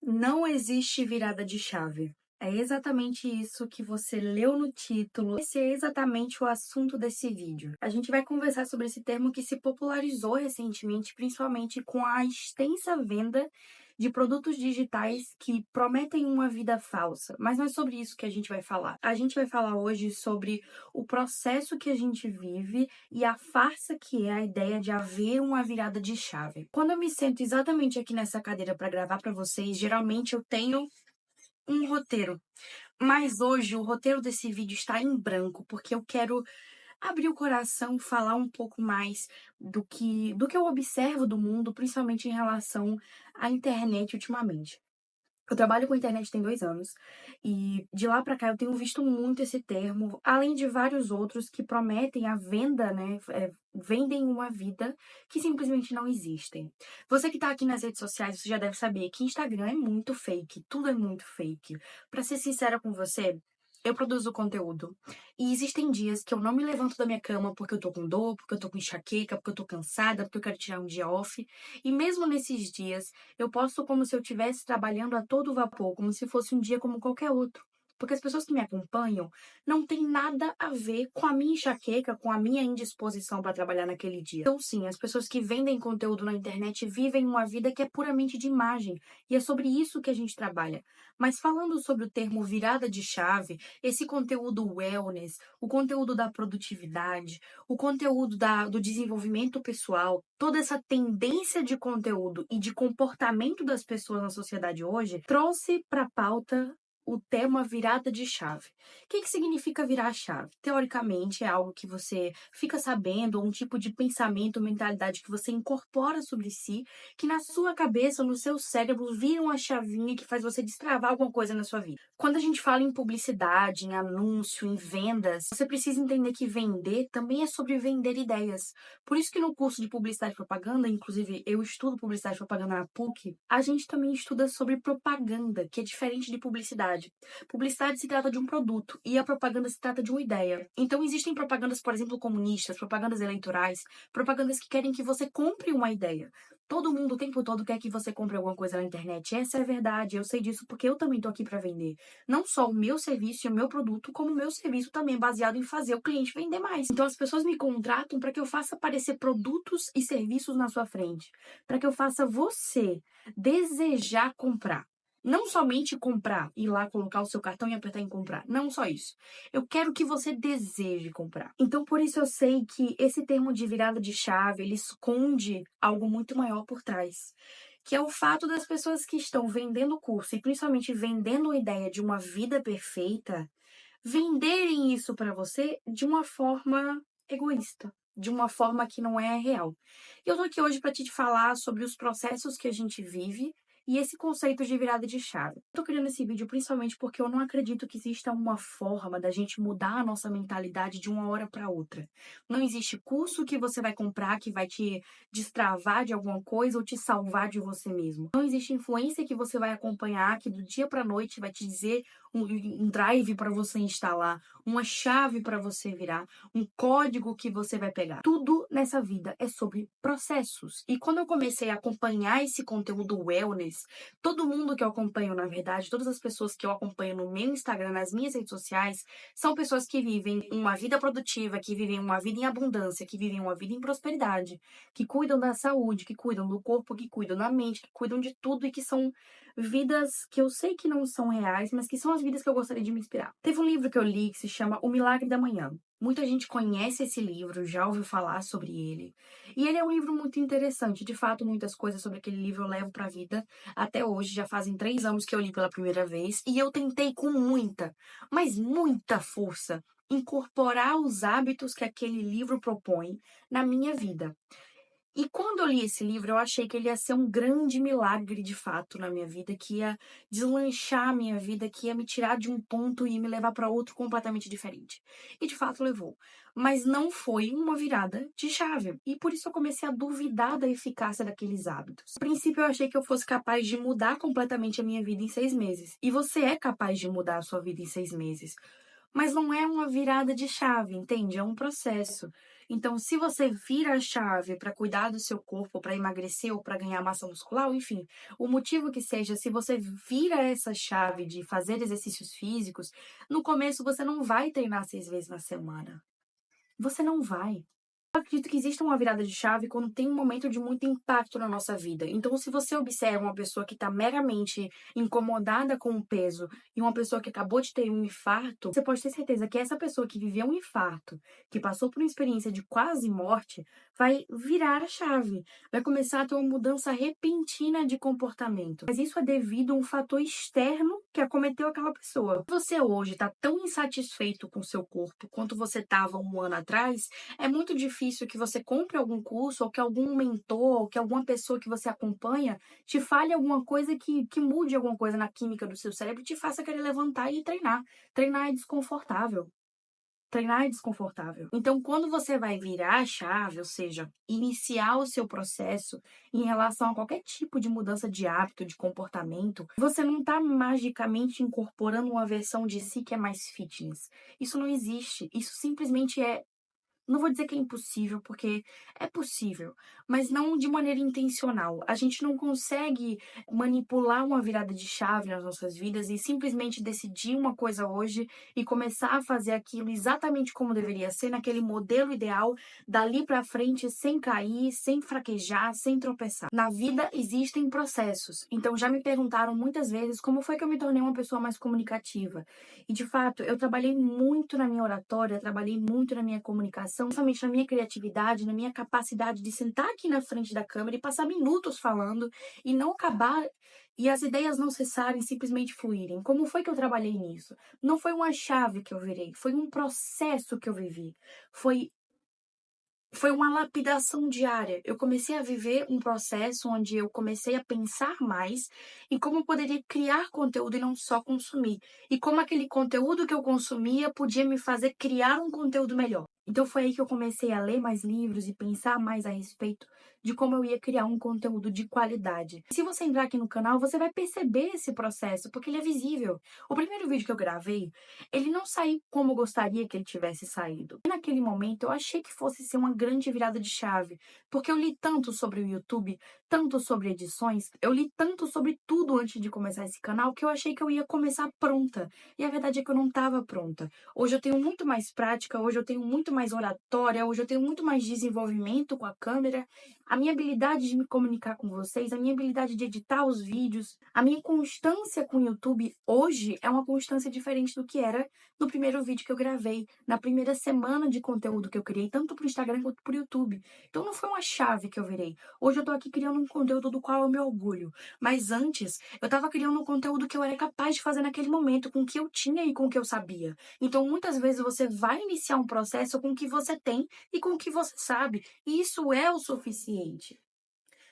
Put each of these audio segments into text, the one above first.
Não existe virada de chave. É exatamente isso que você leu no título. Esse é exatamente o assunto desse vídeo. A gente vai conversar sobre esse termo que se popularizou recentemente, principalmente com a extensa venda de produtos digitais que prometem uma vida falsa. Mas não é sobre isso que a gente vai falar. A gente vai falar hoje sobre o processo que a gente vive e a farsa que é a ideia de haver uma virada de chave. Quando eu me sento exatamente aqui nessa cadeira para gravar para vocês, geralmente eu tenho um roteiro. Mas hoje o roteiro desse vídeo está em branco, porque eu quero abrir o coração, falar um pouco mais do que eu observo do mundo, principalmente em relação à internet ultimamente. Eu trabalho com internet tem 2 anos e de lá pra cá eu tenho visto muito esse termo, além de vários outros que prometem a venda, né, vendem uma vida que simplesmente não existem. Você que tá aqui nas redes sociais, você já deve saber que Instagram é muito fake, tudo é muito fake. Pra ser sincera com você, eu produzo conteúdo e existem dias que eu não me levanto da minha cama porque eu tô com dor, porque eu tô com enxaqueca, porque eu tô cansada, porque eu quero tirar um dia off. E mesmo nesses dias, eu posto como se eu estivesse trabalhando a todo vapor, como se fosse um dia como qualquer outro. Porque as pessoas que me acompanham não têm nada a ver com a minha enxaqueca, com a minha indisposição para trabalhar naquele dia. Então, sim, as pessoas que vendem conteúdo na internet vivem uma vida que é puramente de imagem. E é sobre isso que a gente trabalha. Mas falando sobre o termo virada de chave, esse conteúdo wellness, o conteúdo da produtividade, o conteúdo do desenvolvimento pessoal, toda essa tendência de conteúdo e de comportamento das pessoas na sociedade hoje, trouxe para a pauta o tema virada de chave. O que significa virar a chave? Teoricamente, é algo que você fica sabendo, ou um tipo de pensamento, mentalidade que você incorpora sobre si, que na sua cabeça, no seu cérebro, vira uma chavinha que faz você destravar alguma coisa na sua vida. Quando a gente fala em publicidade, em anúncio, em vendas, você precisa entender que vender também é sobre vender ideias. Por isso que no curso de publicidade e propaganda, inclusive eu estudo publicidade e propaganda na PUC, a gente também estuda sobre propaganda, que é diferente de publicidade. Publicidade se trata de um produto e a propaganda se trata de uma ideia. Então existem propagandas, por exemplo, comunistas, propagandas eleitorais, propagandas que querem que você compre uma ideia. Todo mundo o tempo todo quer que você compre alguma coisa na internet. Essa é a verdade, eu sei disso porque eu também tô aqui para vender. Não só o meu serviço e o meu produto, como o meu serviço também é baseado em fazer o cliente vender mais. Então as pessoas me contratam para que eu faça aparecer produtos e serviços na sua frente, para que eu faça você desejar comprar. Não somente comprar, ir lá colocar o seu cartão e apertar em comprar. Não só isso. Eu quero que você deseje comprar. Então, por isso eu sei que esse termo de virada de chave, ele esconde algo muito maior por trás, que é o fato das pessoas que estão vendendo o curso e principalmente vendendo a ideia de uma vida perfeita, venderem isso para você de uma forma egoísta, de uma forma que não é real. E eu tô aqui hoje para te falar sobre os processos que a gente vive e esse conceito de virada de chave. Eu tô criando esse vídeo principalmente porque eu não acredito que exista uma forma da gente mudar a nossa mentalidade de uma hora para outra. Não existe curso que você vai comprar que vai te destravar de alguma coisa ou te salvar de você mesmo. Não existe influência que você vai acompanhar que do dia para noite vai te dizer um drive para você instalar, uma chave para você virar, um código que você vai pegar. Tudo nessa vida é sobre processos. E quando eu comecei a acompanhar esse conteúdo wellness, todo mundo que eu acompanho, na verdade, todas as pessoas que eu acompanho no meu Instagram, nas minhas redes sociais, são pessoas que vivem uma vida produtiva, que vivem uma vida em abundância, que vivem uma vida em prosperidade, que cuidam da saúde, que cuidam do corpo, que cuidam da mente, que cuidam de tudo e que são vidas que eu sei que não são reais, mas que são as vidas que eu gostaria de me inspirar. Teve um livro que eu li que se chama O Milagre da Manhã. Muita gente conhece esse livro, já ouviu falar sobre ele. E ele é um livro muito interessante. De fato, muitas coisas sobre aquele livro eu levo para a vida. Até hoje, já fazem 3 anos que eu li pela primeira vez. E eu tentei com muita, mas muita força, incorporar os hábitos que aquele livro propõe na minha vida. E quando eu li esse livro, eu achei que ele ia ser um grande milagre de fato na minha vida, que ia deslanchar a minha vida, que ia me tirar de um ponto e me levar para outro completamente diferente. E de fato levou. Mas não foi uma virada de chave. E por isso eu comecei a duvidar da eficácia daqueles hábitos. No princípio, eu achei que eu fosse capaz de mudar completamente a minha vida em 6 meses. E você é capaz de mudar a sua vida em 6 meses. Mas não é uma virada de chave, entende? É um processo. Então, se você vira a chave para cuidar do seu corpo, para emagrecer ou para ganhar massa muscular, ou enfim, o motivo que seja, se você vira essa chave de fazer exercícios físicos, no começo você não vai treinar 6 vezes na semana. Você não vai. Eu acredito que exista uma virada de chave quando tem um momento de muito impacto na nossa vida. Então, se você observa uma pessoa que está meramente incomodada com o peso e uma pessoa que acabou de ter um infarto, você pode ter certeza que essa pessoa que viveu um infarto, que passou por uma experiência de quase morte, vai virar a chave, vai começar a ter uma mudança repentina de comportamento. Mas isso é devido a um fator externo que acometeu aquela pessoa. Se você hoje está tão insatisfeito com o seu corpo quanto você estava um ano atrás, é muito difícil que você compre algum curso ou que algum mentor, ou que alguma pessoa que você acompanha te fale alguma coisa que mude alguma coisa na química do seu cérebro e te faça querer levantar e treinar. Treinar é desconfortável. Treinar é desconfortável. Então, quando você vai virar a chave, ou seja, iniciar o seu processo em relação a qualquer tipo de mudança de hábito, de comportamento, você não está magicamente incorporando uma versão de si que é mais fitness. Isso não existe. Isso simplesmente é, não vou dizer que é impossível, porque é possível, mas não de maneira intencional. A gente não consegue manipular uma virada de chave nas nossas vidas e simplesmente decidir uma coisa hoje e começar a fazer aquilo exatamente como deveria ser, naquele modelo ideal, dali para frente, sem cair, sem fraquejar, sem tropeçar. Na vida existem processos. Então já me perguntaram muitas vezes como foi que eu me tornei uma pessoa mais comunicativa. E de fato, eu trabalhei muito na minha oratória, trabalhei muito na minha comunicação, principalmente na minha criatividade, na minha capacidade de sentar aqui na frente da câmera e passar minutos falando e não acabar e as ideias não cessarem, simplesmente fluírem. Como foi que eu trabalhei nisso? Não foi uma chave que eu virei, foi um processo que eu vivi. Foi foi uma lapidação diária. Eu comecei a viver um processo onde eu comecei a pensar mais em como eu poderia criar conteúdo e não só consumir. E como aquele conteúdo que eu consumia podia me fazer criar um conteúdo melhor. Então foi aí que eu comecei a ler mais livros e pensar mais a respeito de como eu ia criar um conteúdo de qualidade. Se você entrar aqui no canal, você vai perceber esse processo, porque ele é visível. O primeiro vídeo que eu gravei, ele não saiu como eu gostaria que ele tivesse saído. E naquele momento eu achei que fosse ser uma grande virada de chave, porque eu li tanto sobre o YouTube, tanto sobre edições, eu li tanto sobre tudo antes de começar esse canal que eu achei que eu ia começar pronta. E a verdade é que eu não estava pronta. Hoje eu tenho muito mais prática, hoje eu tenho muito mais oratória, hoje eu tenho muito mais desenvolvimento com a câmera, a minha habilidade de me comunicar com vocês, a minha habilidade de editar os vídeos, a minha constância com o YouTube hoje é uma constância diferente do que era no primeiro vídeo que eu gravei, na primeira semana de conteúdo que eu criei, tanto pro Instagram quanto pro YouTube. Então não foi uma chave que eu virei. Hoje eu tô aqui criando um conteúdo do qual eu me orgulho. Mas antes, eu tava criando um conteúdo que eu era capaz de fazer naquele momento, com o que eu tinha e com o que eu sabia. Então muitas vezes você vai iniciar um processo com o que você tem e com o que você sabe. E isso é o suficiente.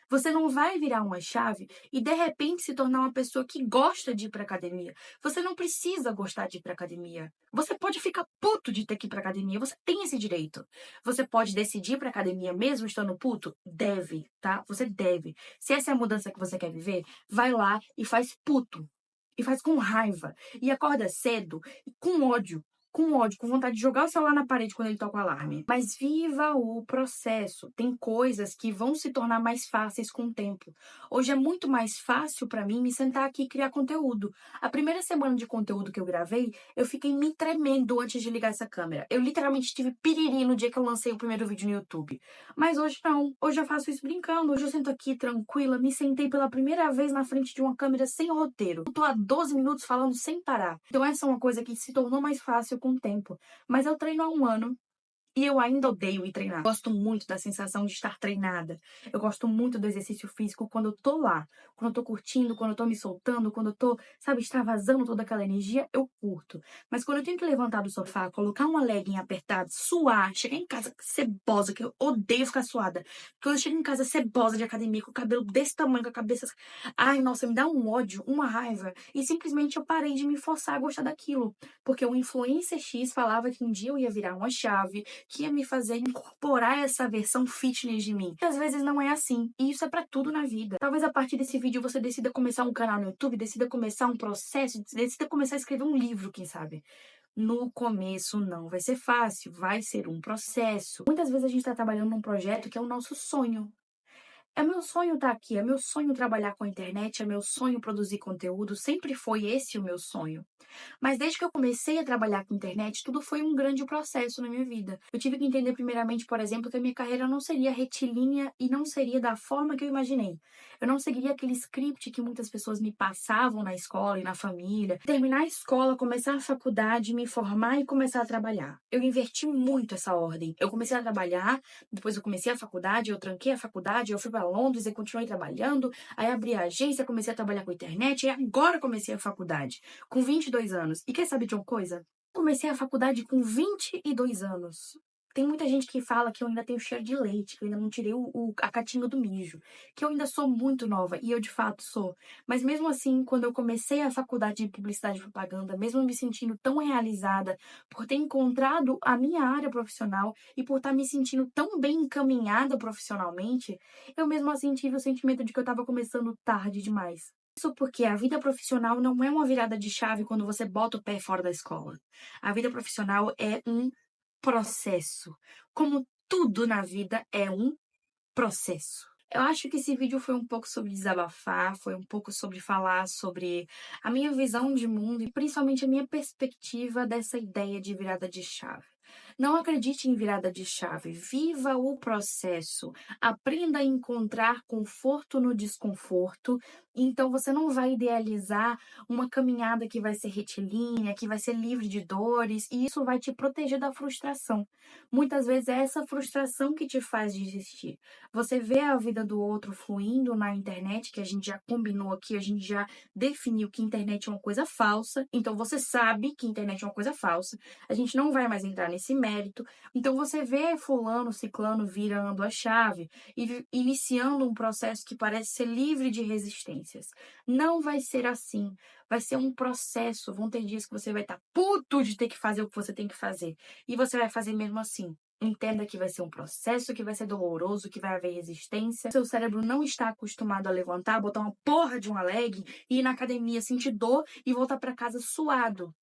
Você não vai virar uma chave e de repente se tornar uma pessoa que gosta de ir para academia. Você não precisa gostar de ir para academia. Você pode ficar puto de ter que ir para academia, você tem esse direito. Você pode decidir ir para academia mesmo estando puto? Deve, tá? Você deve. Se essa é a mudança que você quer viver, vai lá e faz puto. E faz com raiva. E acorda cedo e com ódio, com vontade de jogar o celular na parede quando ele toca o alarme. Mas viva o processo. Tem coisas que vão se tornar mais fáceis com o tempo. Hoje é muito mais fácil para mim me sentar aqui e criar conteúdo. A primeira semana de conteúdo que eu gravei, eu fiquei me tremendo antes de ligar essa câmera. Eu literalmente tive piriri no dia que eu lancei o primeiro vídeo no YouTube. Mas hoje não. Hoje eu faço isso brincando. Hoje eu sento aqui tranquila, me sentei pela primeira vez na frente de uma câmera sem roteiro. Eu tô há 12 minutos falando sem parar. Então essa é uma coisa que se tornou mais fácil com o tempo. Mas eu treino há um ano. E eu ainda odeio ir treinar. Gosto muito da sensação de estar treinada. Eu gosto muito do exercício físico quando eu tô lá. Quando eu tô curtindo, quando eu tô me soltando, quando eu tô, sabe, extravasando toda aquela energia, eu curto. Mas quando eu tenho que levantar do sofá, colocar uma legging apertada, suar, chegar em casa cebosa, que eu odeio ficar suada. Quando eu chego em casa cebosa de academia, com o cabelo desse tamanho, com a cabeça... Ai, nossa, me dá um ódio, uma raiva. E simplesmente eu parei de me forçar a gostar daquilo. Porque o influencer X falava que um dia eu ia virar uma chave, que ia me fazer incorporar essa versão fitness de mim. E às vezes não é assim. E isso é pra tudo na vida. Talvez a partir desse vídeo você decida começar um canal no YouTube, decida começar um processo, decida começar a escrever um livro, quem sabe. No começo não vai ser fácil, vai ser um processo. Muitas vezes a gente está trabalhando num projeto que é o nosso sonho. É meu sonho estar aqui, é meu sonho trabalhar com a internet, é meu sonho produzir conteúdo, sempre foi esse o meu sonho. Mas desde que eu comecei a trabalhar com internet, tudo foi um grande processo na minha vida. Eu tive que entender primeiramente, por exemplo, que a minha carreira não seria retilínea e não seria da forma que eu imaginei. Eu não seguiria aquele script que muitas pessoas me passavam na escola e na família. Terminar a escola, começar a faculdade, me formar e começar a trabalhar. Eu inverti muito essa ordem. Eu comecei a trabalhar, depois eu comecei a faculdade, eu tranquei a faculdade, eu fui para Londres e continuei trabalhando, aí abri a agência, comecei a trabalhar com internet e agora comecei a faculdade com 22 anos. E quer saber de uma coisa? Comecei a faculdade com 22 anos. Tem muita gente que fala que eu ainda tenho cheiro de leite, que eu ainda não tirei a catinga do mijo, que eu ainda sou muito nova, e eu de fato sou. Mas mesmo assim, quando eu comecei a faculdade de publicidade e propaganda, mesmo me sentindo tão realizada por ter encontrado a minha área profissional e por estar me sentindo tão bem encaminhada profissionalmente, eu mesmo assim tive o sentimento de que eu estava começando tarde demais. Isso porque a vida profissional não é uma virada de chave quando você bota o pé fora da escola. A vida profissional é um processo. Como tudo na vida é um processo. Eu acho que esse vídeo foi um pouco sobre desabafar, foi um pouco sobre falar sobre a minha visão de mundo e principalmente a minha perspectiva dessa ideia de virada de chave. Não acredite em virada de chave, viva o processo, aprenda a encontrar conforto no desconforto. Então você não vai idealizar uma caminhada que vai ser retilínea, que vai ser livre de dores, e isso vai te proteger da frustração. Muitas vezes é essa frustração que te faz desistir. Você vê a vida do outro fluindo na internet, que a gente já combinou aqui, a gente já definiu que internet é uma coisa falsa, então você sabe que internet é uma coisa falsa, a gente não vai mais entrar nesse mérito. Então você vê fulano, ciclano virando a chave e iniciando um processo que parece ser livre de resistências. Não vai ser assim. Vai ser um processo. Vão ter dias que você vai estar puto de ter que fazer o que você tem que fazer. E você vai fazer mesmo assim. Entenda que vai ser um processo, que vai ser doloroso, que vai haver resistência. Seu cérebro não está acostumado a levantar, botar uma porra de uma leg e ir na academia, sentir dor e voltar para casa suado.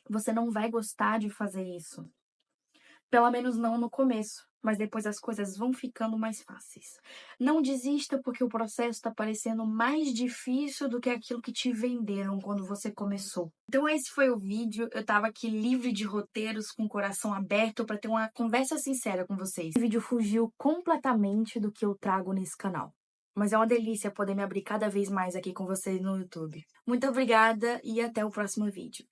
Você não vai gostar de fazer isso. Pelo menos não no começo, mas depois as coisas vão ficando mais fáceis. Não desista porque o processo está parecendo mais difícil do que aquilo que te venderam quando você começou. Então esse foi o vídeo. Eu tava aqui livre de roteiros, com o coração aberto para ter uma conversa sincera com vocês. O vídeo fugiu completamente do que eu trago nesse canal. Mas é uma delícia poder me abrir cada vez mais aqui com vocês no YouTube. Muito obrigada e até o próximo vídeo.